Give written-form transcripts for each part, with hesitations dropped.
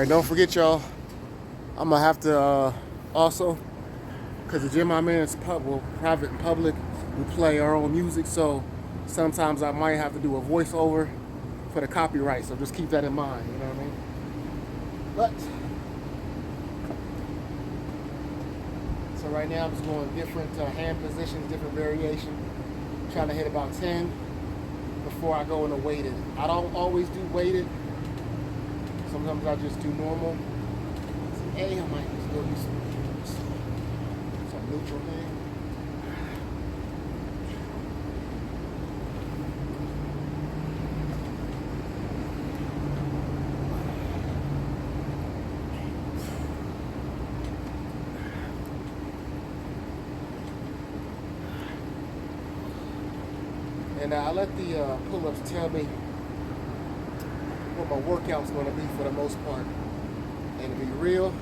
right, don't forget, y'all. I'm gonna have to also, because the gym I'm in is private and public. We play our own music, so sometimes I might have to do a voiceover for the copyright. So just keep that in mind. You know what I mean? But so right now I'm just going different hand positions, different variation. Trying to hit about 10 before I go into weighted. I don't always do weighted. Sometimes I just do normal. I might just go do some neutral thing. And I let the pull-ups tell me what my workout's going to be for the most part. And to be real,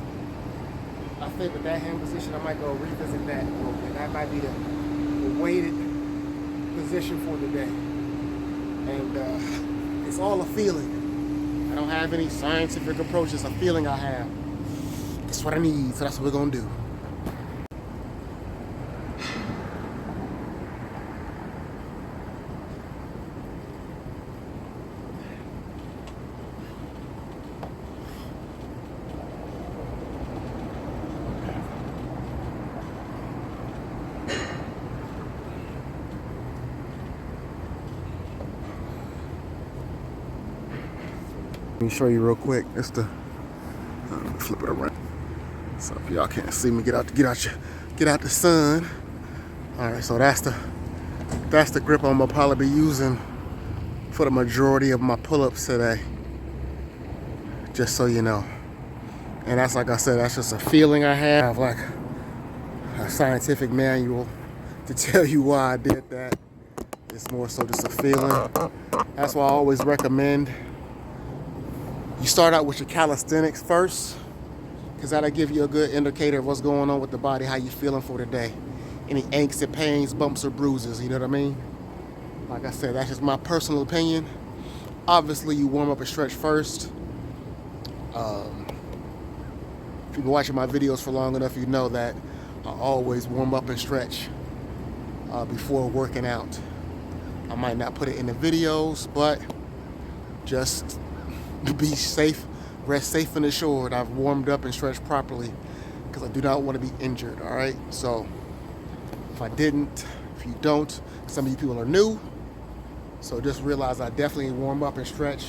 I think with that hand position, I might go revisit that a little bit. That might be the weighted position for the day. And it's all a feeling. I don't have any scientific approach. It's a feeling I have. That's what I need, so that's what we're going to do. Let me show you real quick. It's the flip it around. So if y'all can't see me, get out the sun. All right, so that's the grip I'm gonna probably be using for the majority of my pull-ups today. Just so you know. And that's, like I said, that's just a feeling I have, like a scientific manual to tell you why I did that. It's more so just a feeling. That's why I always recommend you start out with your calisthenics first, because that'll give you a good indicator of what's going on with the body, how you feeling for the day. Any aches and pains, bumps or bruises, you know what I mean? Like I said, that's just my personal opinion. Obviously, you warm up and stretch first. If you've been watching my videos for long enough, you know that I always warm up and stretch before working out. I might not put it in the videos, but just to be safe, rest safe and assured, I've warmed up and stretched properly because I do not want to be injured, all right? So if you don't, some of you people are new, so just realize I definitely warm up and stretch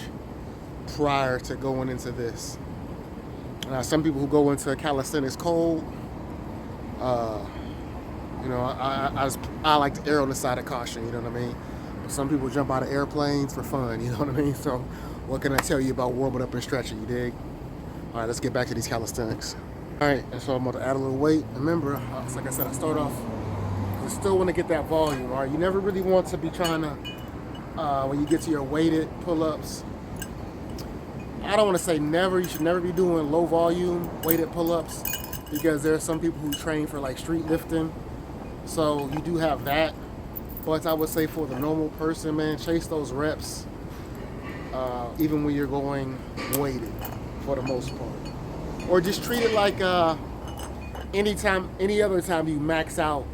prior to going into this. Now, some people who go into calisthenics cold, you know, I like to err on the side of caution, you know what I mean? Some people jump out of airplanes for fun, you know what I mean? So what can I tell you about warming up and stretching, you dig? All right, let's get back to these calisthenics. All right, and so I'm going to add a little weight. Remember, like I said, I start off, I still want to get that volume, all right? You never really want to be trying to, when you get to your weighted pull-ups, I don't want to say never, you should never be doing low volume weighted pull-ups because there are some people who train for like street lifting. So you do have that. But I would say for the normal person, man, chase those reps, even when you're going weighted for the most part. Or just treat it like any other time you max out,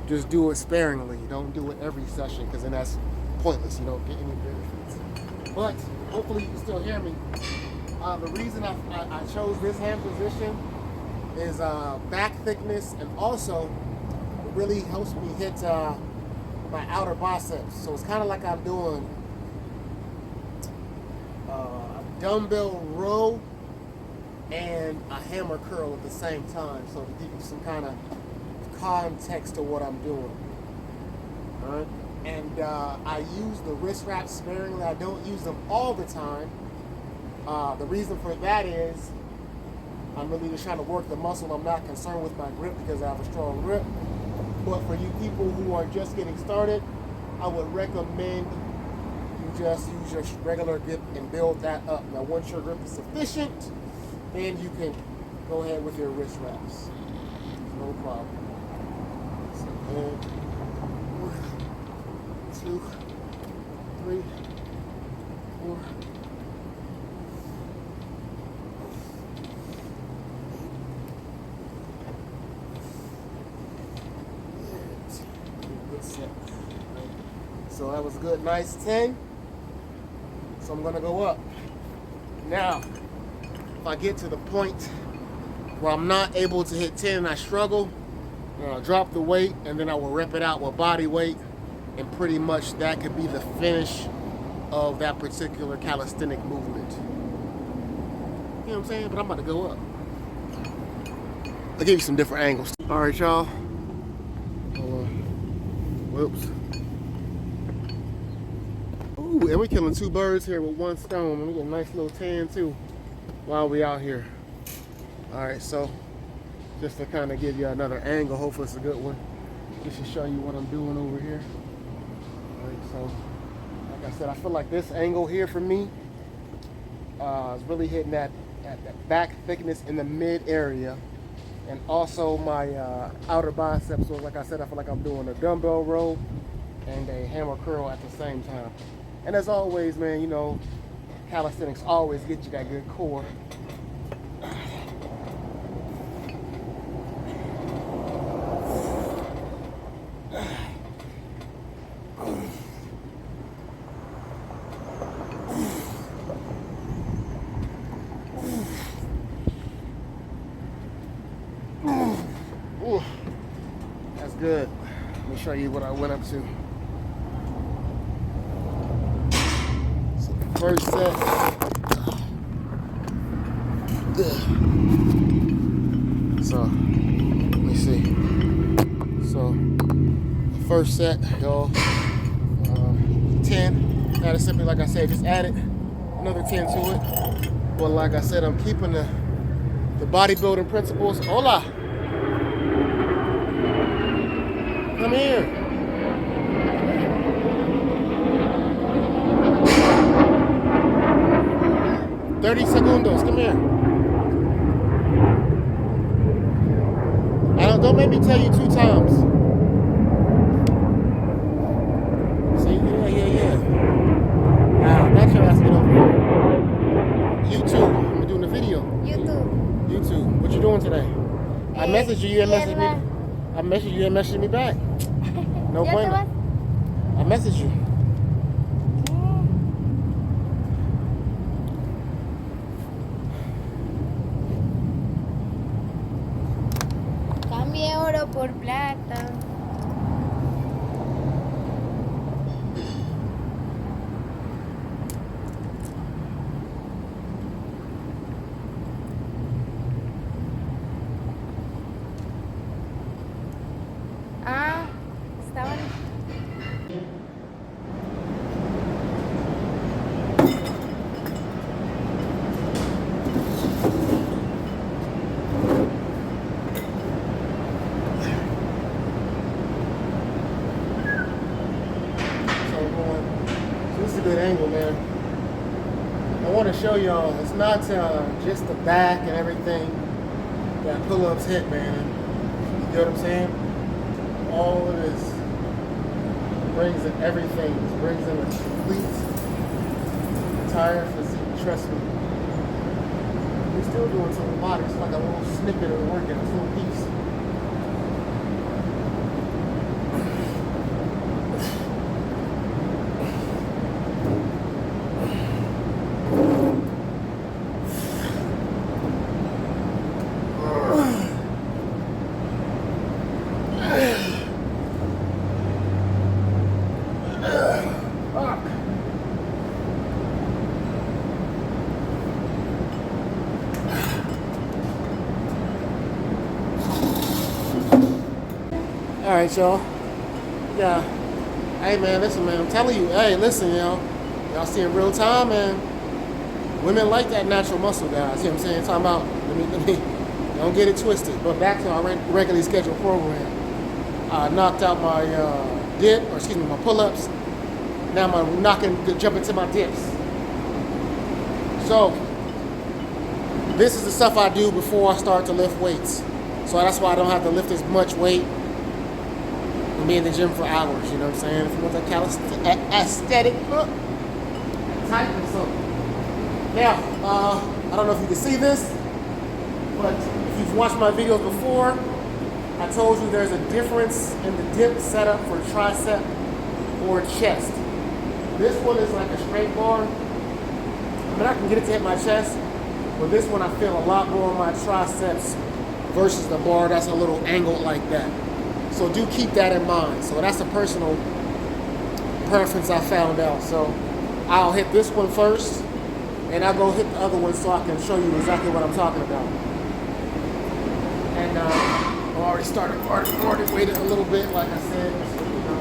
just do it sparingly. Don't do it every session because then that's pointless. You don't get any benefits. But hopefully you can still hear me. The reason I chose this hand position is back thickness, and also it really helps me hit my outer biceps. So it's kind of like I'm doing a dumbbell row and a hammer curl at the same time. So to give you some kind of context to what I'm doing. All right. And I use the wrist wraps sparingly. I don't use them all the time. The reason for that is I'm really just trying to work the muscle. I'm not concerned with my grip because I have a strong grip. But for you people who are just getting started, I would recommend you just use your regular grip and build that up. Now, once your grip is sufficient, then you can go ahead with your wrist wraps. No problem. So, 1, 2, 3, 4, so that was a good, nice 10. So I'm gonna go up. Now, if I get to the point where I'm not able to hit 10 and I struggle, I'll drop the weight and then I will rep it out with body weight, and pretty much that could be the finish of that particular calisthenic movement. You know what I'm saying? But I'm about to go up. I'll give you some different angles. All right, y'all. Hold on. Whoops. Ooh, and we're killing 2 birds here with 1 stone. And we get a nice little tan too while we out here. All right, so just to kind of give you another angle, hopefully it's a good one, just to show you what I'm doing over here. All right, so like I said, I feel like this angle here for me is really hitting that back thickness in the mid area, and also my outer biceps. So like I said, I feel like I'm doing a dumbbell row and a hammer curl at the same time. And as always, man, you know, calisthenics always get you that good core. Ooh, that's good. Let me show you what I went up to. So the first set. So let me see. So the first set, y'all, 10. Now it's simply like I said, just added another 10 to it. But like I said, I'm keeping the bodybuilding principles. Hola. Come here. 30 segundos. Come here. Don't make me tell you 2 times. See? Yeah. Now, that's your ass get over here. YouTube. I'm doing the video. YouTube. What you doing today? I messaged you. You ain't messaged me. I messaged you. You ain't messaged me back. No bueno. I messaged you. Cambie oro por plata. Ah, estaban. This is a good angle, man. I want to show y'all, it's not just the back and everything that pull-ups hit, man. You know what I'm saying? All of this brings in everything. It brings in a complete, entire physique, trust me. We're still doing some robotics, it's like a little snippet of the workout, a little piece. All right, y'all. Yeah. Hey, man, listen, man. I'm telling you. Hey, listen, y'all see in real time, man. Women like that natural muscle, guys. You know what I'm saying? Talking about, let me, don't get it twisted. But back to our regularly scheduled program. I knocked out my my pull-ups. Now I'm jumping to my dips. So, this is the stuff I do before I start to lift weights. So that's why I don't have to lift as much weight and be in the gym for hours, you know what I'm saying? If you want that calisthenic aesthetic look, type or something. Now, I don't know if you can see this, but if you've watched my videos before, I told you there's a difference in the dip setup for tricep or chest. This one is like a straight bar. I mean, I can get it to hit my chest, but this one I feel a lot more on my triceps versus the bar that's a little angled like that. So do keep that in mind. So that's a personal preference I found out. So I'll hit this one first, and I'll go hit the other one so I can show you exactly what I'm talking about. And I already waited a little bit, like I said. So, you know,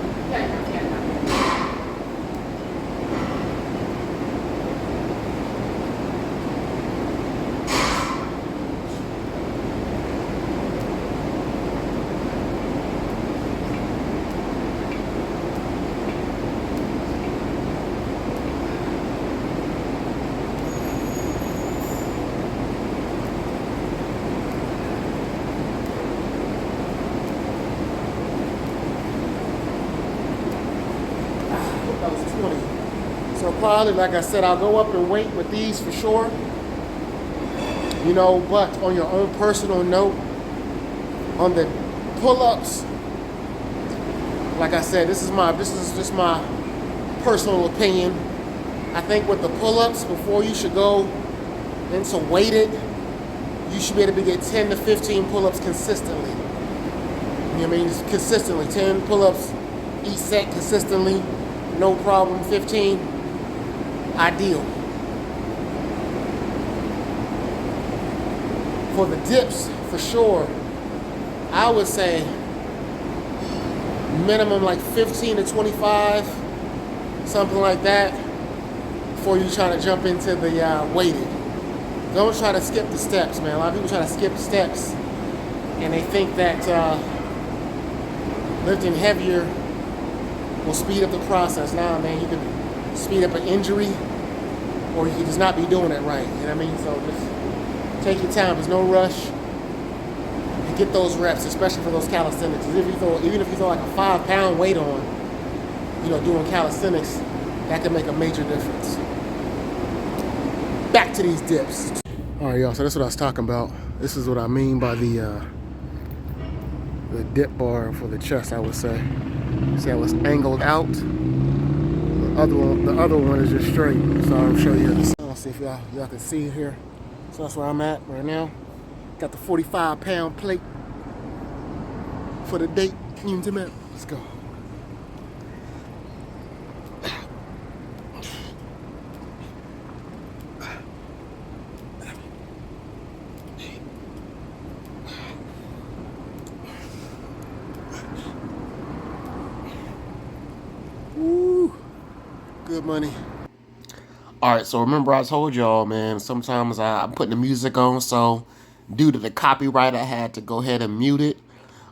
that was 20. So probably, like I said, I'll go up in weight with these for sure. You know, but on your own personal note, on the pull-ups, like I said, this is just my personal opinion. I think with the pull-ups, before you should go into weighted, you should be able to get 10 to 15 pull-ups consistently. You know what I mean? Just consistently, 10 pull-ups each set consistently. No problem, 15, ideal. For the dips, for sure, I would say minimum like 15 to 25, something like that, before you try to jump into the weighted. Don't try to skip the steps, man. A lot of people try to skip steps, and they think that lifting heavier will speed up the process. Nah, man, you can speed up an injury, or you can just not be doing it right. You know what I mean? So just take your time. There's no rush. And get those reps, especially for those calisthenics. Even if you throw like a 5-pound weight on, you know, doing calisthenics, that can make a major difference. Back to these dips. All right, y'all. So that's what I was talking about. This is what I mean by the dip bar for the chest, I would say. See how it's angled out? The other one is just straight. So I'll show you. Let's see if y'all can see it here. So that's where I'm at right now. Got the 45-pound plate for the date. Let's go. Woo. Good money. All right, so remember I told y'all, man, sometimes I'm putting the music on, so due to the copyright, I had to go ahead and mute it.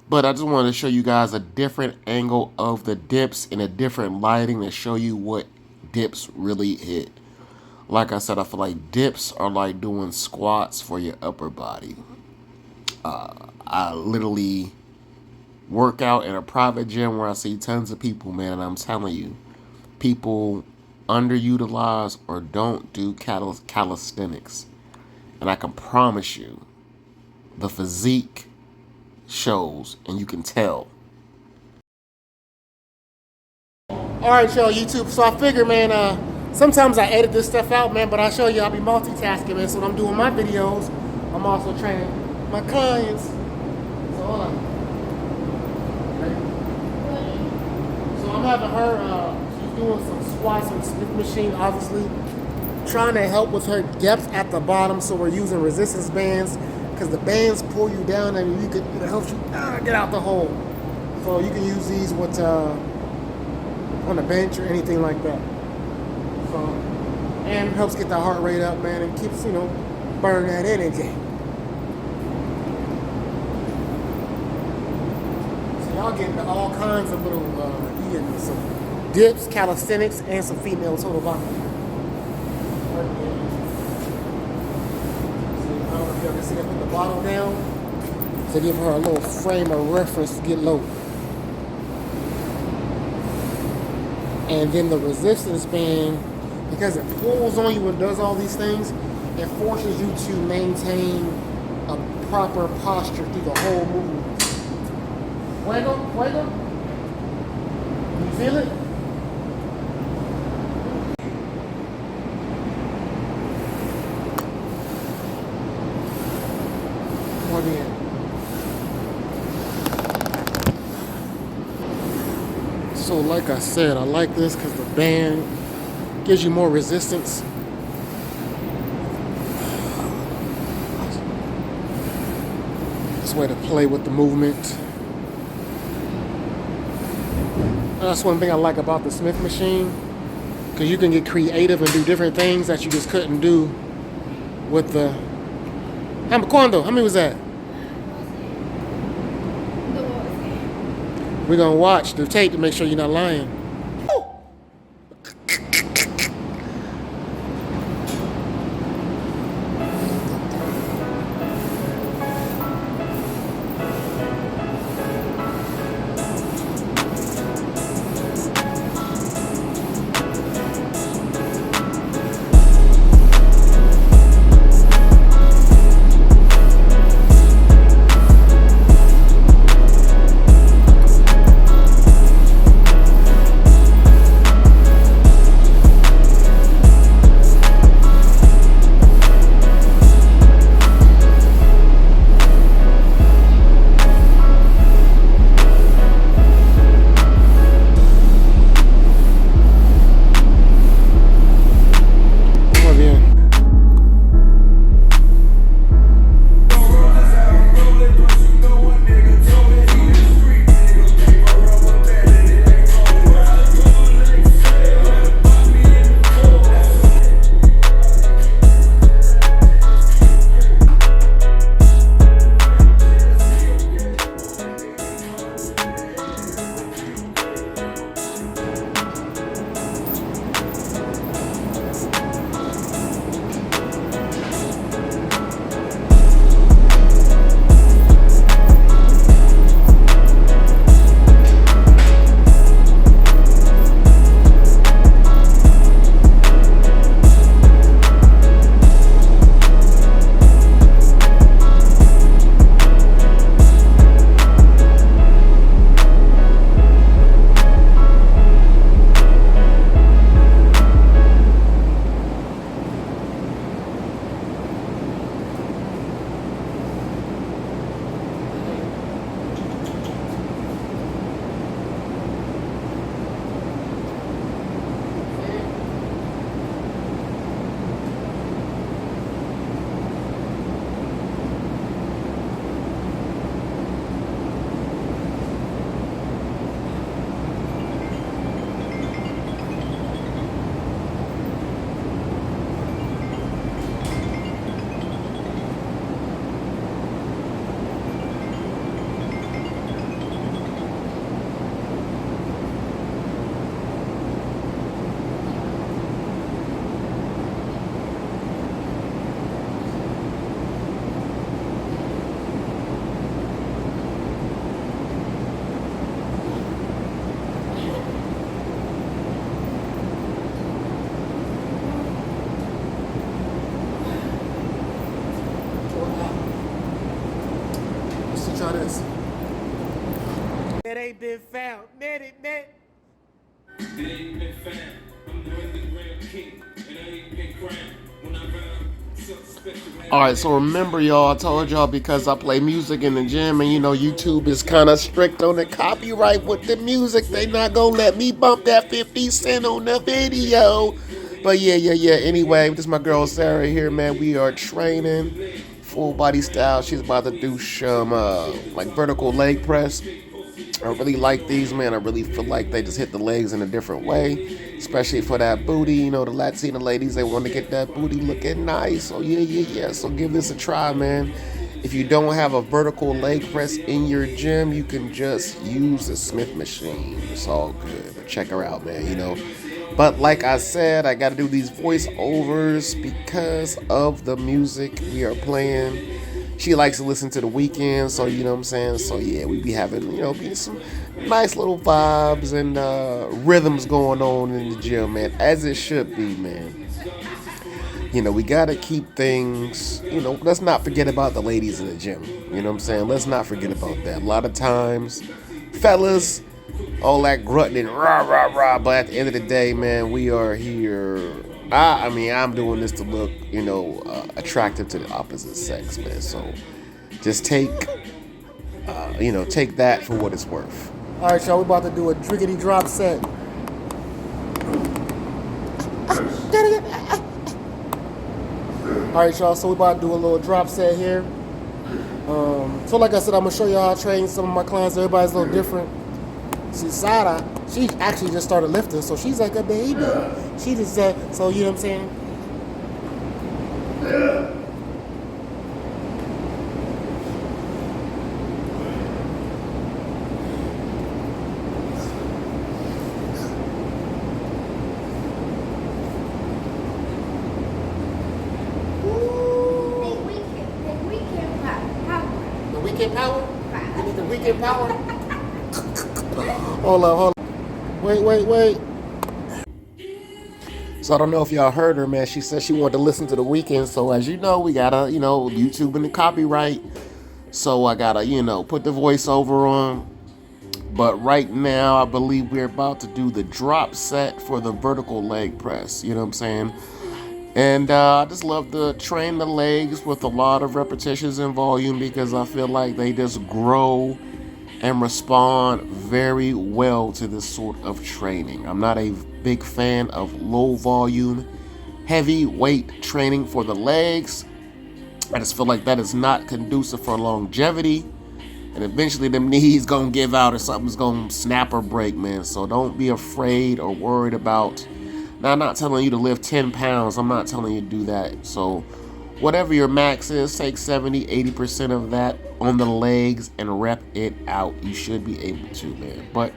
But I just wanted to show you guys a different angle of the dips in a different lighting to show you what dips really hit. Like I said, I feel like dips are like doing squats for your upper body. I literally work out in a private gym where I see tons of people, man, and I'm telling you, people underutilize or don't do calisthenics. And I can promise you, the physique shows, and you can tell. Alright, y'all, YouTube. So I figure, man, sometimes I edit this stuff out, man, but I show you I'll be multitasking, man. So when I'm doing my videos, I'm also training my clients. So hold on. So I'm having her, she's doing some squats on the Smith machine, obviously. Trying to help with her depth at the bottom, so we're using resistance bands, because the bands pull you down and it helps you get out the hole. So you can use these with on the bench or anything like that. So, and helps get the heart rate up, man, and keeps, you know, burning that energy. So y'all getting all kinds of little, you getting some dips, calisthenics, and some female total body. I don't know if y'all can see I put the bottle down to give her a little frame of reference to get low. And then the resistance band, because it pulls on you and does all these things, it forces you to maintain a proper posture through the whole movement. Fuego, fuego. You feel it? So like I said, I like this because the band gives you more resistance. This way to play with the movement. That's one thing I like about the Smith machine, because you can get creative and do different things that you just couldn't do with the... How many was that? We're gonna watch the tape to make sure you're not lying. Try this. It ain't been found. Man. It ain't been found. I'm the real king. It ain't been crowned. When I found something special. Alright, so remember y'all, I told y'all because I play music in the gym and you know YouTube is kind of strict on the copyright with the music. They not gonna let me bump that 50 cent on the video. But yeah. Anyway, this is my girl Sarah here, man. We are training full body style. She's about to do some like vertical leg press. I really like these, man. I really feel like they just hit the legs in a different way, especially for that booty. You know, the Latina ladies, they want to get that booty looking nice. So yeah. So give this a try, man. If you don't have a vertical leg press in your gym, you can just use the Smith machine. It's all good. But check her out, man, you know. But like I said, I got to do these voiceovers because of the music we are playing. She likes to listen to The Weeknd, so you know what I'm saying? So yeah, we be having, you know, be some nice little vibes and rhythms going on in the gym, man, as it should be, man. You know, we got to keep things, you know, let's not forget about the ladies in the gym. You know what I'm saying? Let's not forget about that. A lot of times, fellas, all that grunting and rah, but at the end of the day, man, we are here. I mean, I'm doing this to look, you know, attractive to the opposite sex, man. So just take, you know, take that for what it's worth. All right, y'all, we about to do a driggity drop set. All right, y'all, so we about to do a little drop set here. So like I said, I'm gonna show you how I train some of my clients. Everybody's a little different. See, Sada, she actually just started lifting, so she's like a baby. She just said, so you know what I'm saying? The weekend power? You need the weekend power? Hold on. Wait. So I don't know if y'all heard her, man. She said she wanted to listen to the weekend. So as you know, we gotta, YouTube and the copyright. So I gotta, put the voiceover on. But right now, I believe we're about to do the drop set for the vertical leg press. You know what I'm saying? And I just love to train the legs with a lot of repetitions and volume because I feel like they just grow and respond very well to this sort of training. I'm not a big fan of low volume, heavy weight training for the legs. I just feel like that is not conducive for longevity. And eventually them knees gonna give out or something's gonna snap or break, man. So don't be afraid or worried about. Now, I'm not telling you to lift 10 pounds. I'm not telling you to do that. So whatever your max is, take 70, 80% of that on the legs and rep it out. You should be able to, man. But,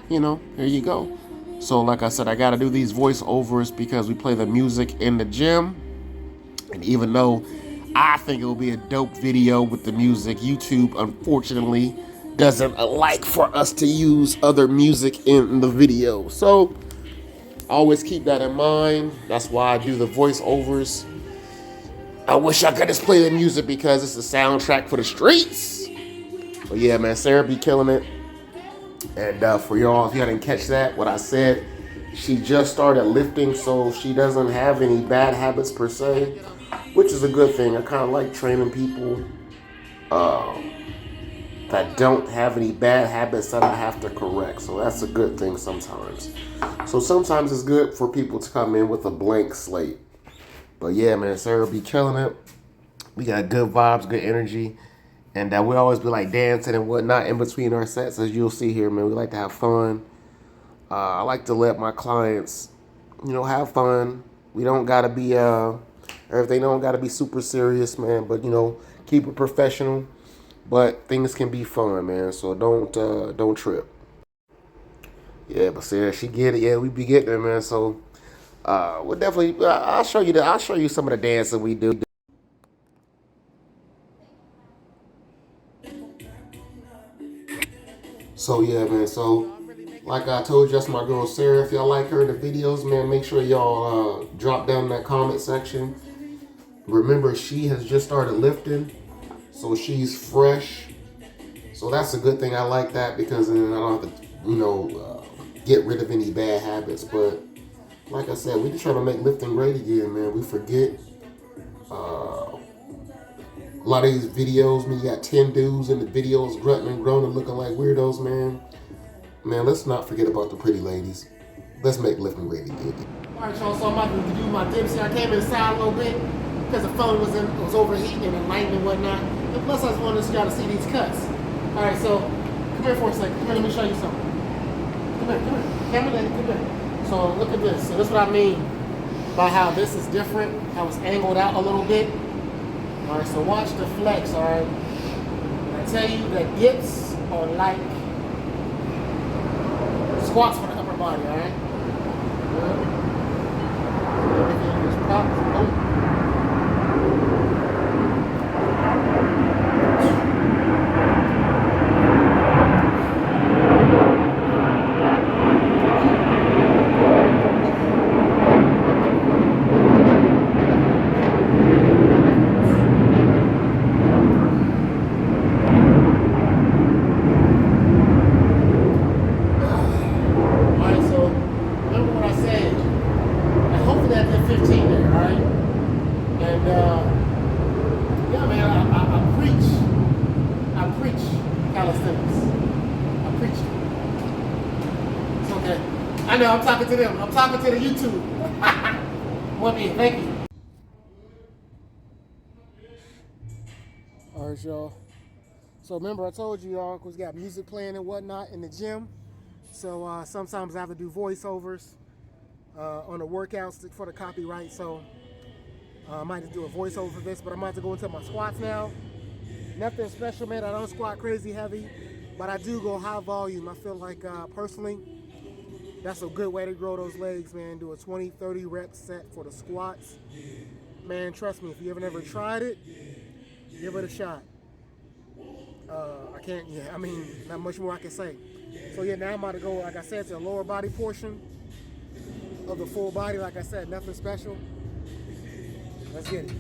here you go. So like I said, I got to do these voiceovers because we play the music in the gym. And even though I think it will be a dope video with the music, YouTube, unfortunately, doesn't like for us to use other music in the video. So always keep that in mind. That's why I do the voiceovers. I wish I could just play the music because it's the soundtrack for the streets. But yeah, man, Sarah be killing it. And for y'all, if you didn't catch that, what I said, she just started lifting, so she doesn't have any bad habits per se, which is a good thing. I kind of like training people that don't have any bad habits that I have to correct. So that's a good thing sometimes. So sometimes it's good for people to come in with a blank slate. But yeah, man, Sarah be killing it. We got good vibes, good energy. And we always be like dancing and whatnot in between our sets, as you'll see here, man. We like to have fun. I like to let my clients, have fun. We don't gotta be everything don't gotta be super serious, man. But keep it professional. But things can be fun, man. So don't trip. Yeah, but Sarah, she get it. Yeah, we be getting there, man. So we'll definitely. I'll show you I'll show you some of the dancing we do. So yeah, man. So like I told you, that's my girl Sarah. If y'all like her in the videos, man, make sure y'all drop down in that comment section. Remember, she has just started lifting, so she's fresh. So that's a good thing. I like that because then I don't have to, get rid of any bad habits. But like I said, we just trying to make lifting great again, man. We forget. A lot of these videos, man, you got 10 dudes in the videos grunting and groaning, looking like weirdos, man. Man, let's not forget about the pretty ladies. Let's make lifting great again. All right, y'all, so I'm about to do my dips here. I came inside a little bit because the phone was overheating and the lighting and whatnot. And plus, I just wanted y'all to see these cuts. All right, so come here for a second. Come here, let me show you something. Come here. Camera lady, come here. So look at this. So this is what I mean by how this is different, how it's angled out a little bit. All right, so watch the flex, all right? I tell you that dips are like squats for the upper body, all right? Everything is proper. Alright, so remember what I said. And hopefully I did 15 there, alright? Okay. I know, I'm talking to them. I'm talking to the YouTube. Thank you. All right, y'all. So remember I told you, y'all, because we got music playing and whatnot in the gym. So sometimes I have to do voiceovers on the workouts for the copyright. So I might just do a voiceover for this, but I'm about to go into my squats now. Nothing special, man. I don't squat crazy heavy, but I do go high volume. I feel like personally, that's a good way to grow those legs, man. Do a 20, 30 rep set for the squats. Man, trust me, if you never tried it, give it a shot. Not much more I can say. So yeah, now I'm about to go, like I said, to the lower body portion of the full body. Like I said, nothing special. Let's get it.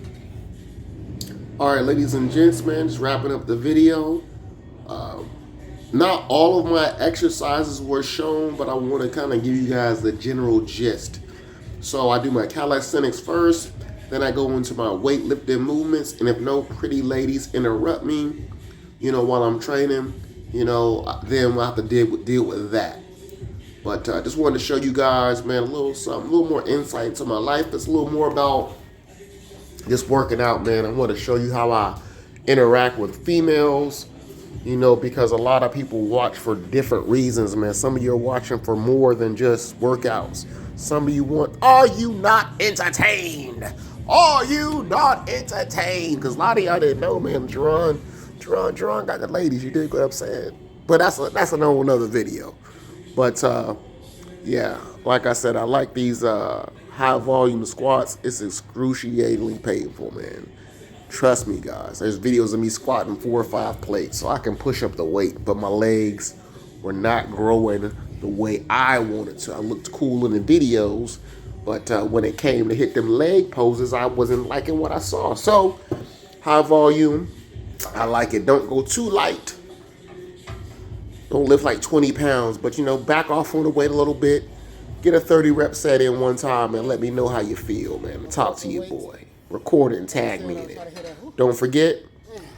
All right, ladies and gents, man, just wrapping up the video. Not all of my exercises were shown, but I want to kind of give you guys the general gist. So I do my calisthenics first, then I go into my weightlifting movements, and if no pretty ladies interrupt me, while I'm training, then we'll have to deal with that. But I just wanted to show you guys, man, a little more insight into my life. It's a little more about just working out, man. I want to show you how I interact with females, because a lot of people watch for different reasons, man. Some of you are watching for more than just workouts. Some of you are you not entertained? Are you not entertained? Because a lot of y'all didn't know, man. Jerron got the ladies. You dig what I'm saying? But that's another video. But yeah, like I said, I like these high volume squats. It's excruciatingly painful, man. Trust me, guys. There's videos of me squatting 4 or 5 plates, so I can push up the weight, but my legs were not growing the way I wanted to. I looked cool in the videos, but when it came to hit them leg poses, I wasn't liking what I saw. So high volume, I like it. Don't go too light. Don't lift like 20 pounds, but back off on the weight a little bit. Get a 30 rep set in one time and let me know how you feel, man. Talk to your boy. Record it and tag me in it. Don't forget,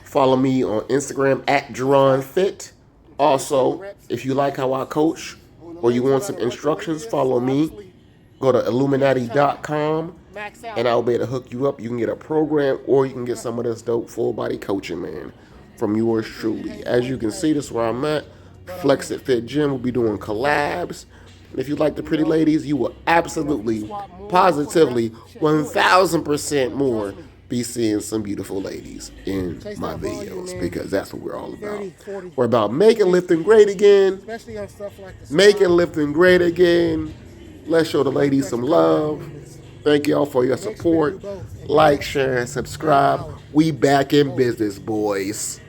follow me on Instagram at JerronFit. Also, if you like how I coach or you want some instructions, follow me. Go to Illuminati.com and I'll be able to hook you up. You can get a program or you can get some of this dope full body coaching, man, from yours truly. As you can see, this is where I'm at. Flex It Fit Gym will be doing collabs. And if you like the pretty ladies, you will absolutely, positively, 1,000% more be seeing some beautiful ladies in my videos, because that's what we're all about. We're about making lifting great again. Making lifting great again. Let's show the ladies some love. Thank y'all for your support. Like, share, and subscribe. We back in business, boys.